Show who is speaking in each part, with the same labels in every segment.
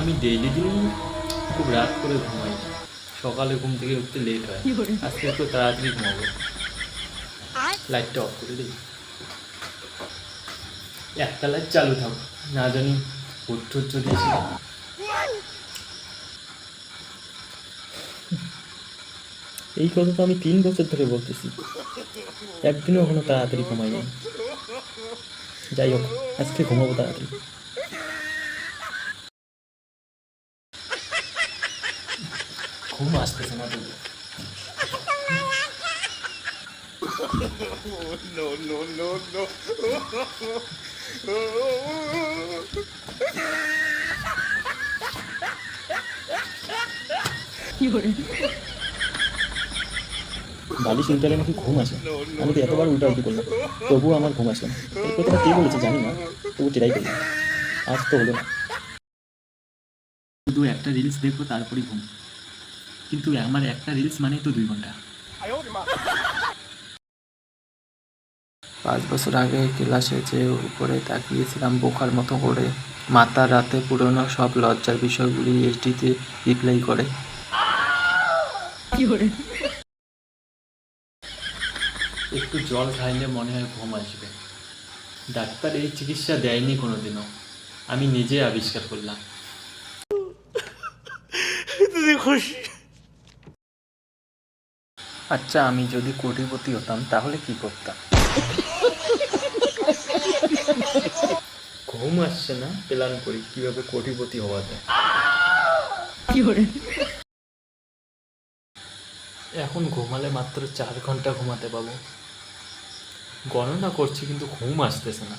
Speaker 1: আমি ডেইলি দিন খুব রাত করে ঘুমাই, সকালে ঘুম থেকে উঠতে লেট হয়। আজকে একটু তাড়াতাড়ি ঘুমাবো। লাইটটা অফ করে দিই, একটা লাইট চালু থাক, না জানি ভূত টুত যদি এসে যায়। এই কথা তো আমি 3 বছর ধরে বলতেছি, একদিনও এখনো তাড়াতাড়ি ঘুমাই নাই। যাই হোক, আজকে ঘুমাবো তাড়াতাড়ি। ঘুম আসতেছে না তো।
Speaker 2: No, no, no, no.
Speaker 1: বালিশ উল্টালে নাকি ঘুম আসে, আমি তো এতবার উল্টাউল্টি করলাম, তবুও আমার ঘুম আসে না। এই কথাটা কে বলেছে জানি না, তবু ট্রাই করলাম, আজ তো হলো না। শুধু একটা রিলস দেখবো তারপরেই ঘুম, কিন্তু আমার একটা রিলস মানে তো 2 ঘন্টা। 5 বছর আগে ক্লাসে যে উপরে তাকিয়েছিলাম বোকার মতো করে, মাতার রাতে পুরনো সব লজ্জার বিষয়গুলি এইচডিতে রিপ্লাই করে। একটু জল খাইলে মনে হয় ঘুম আসবে। ডাক্তার এই চিকিৎসা দেয়নি কোনোদিনও, আমি নিজে আবিষ্কার করলাম। আচ্ছা, আমি যদি কোটিপতি হতাম তাহলে কি করতাম? ঘুম আসছে না, প্ল্যান করি কিভাবে কোটিপতি হওয়া যায়। এখন ঘুমালে মাত্র 4 ঘন্টা ঘুমাতে পাবো, গণনা করছি কিন্তু ঘুম আসতেছে না।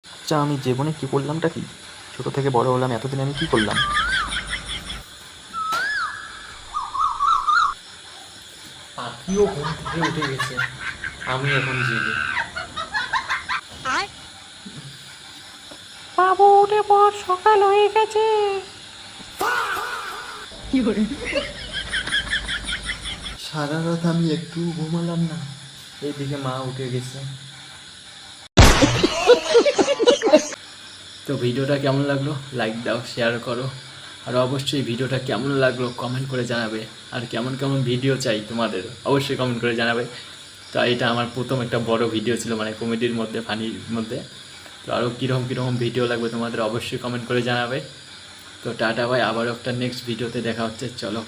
Speaker 1: আচ্ছা, আমি জীবনে কি করলামটা কি? ছোট থেকে বড় হলাম, এতদিন আমি কি করলাম? পাখিও ঘুম থেকে উঠে গেছে, আমি এখন জেগে। বাবু উঠে পর, সকাল হয়ে গেছে। সারা রাত আমি একটু ঘুমালাম না, এইদিকে মা উঠে গেছে। তো ভিডিওটা কেমন লাগলো লাইক দাও, শেয়ার করো, আর অবশ্যই ভিডিওটা কেমন লাগলো কমেন্ট করে জানাবে। আর কেমন কেমন ভিডিও চাই তোমাদের অবশ্যই কমেন্ট করে জানাবে। তো এটা আমার প্রথম একটা বড় ভিডিও ছিল, মানে কমেডির মধ্যে, ফানির মধ্যে। তো আরও কীরকম কীরকম ভিডিও লাগবে তোমাদের অবশ্যই কমেন্ট করে জানাবে। তো টাটা ভাই, আবারও একটা নেক্সট ভিডিওতে দেখা হচ্ছে, চলো।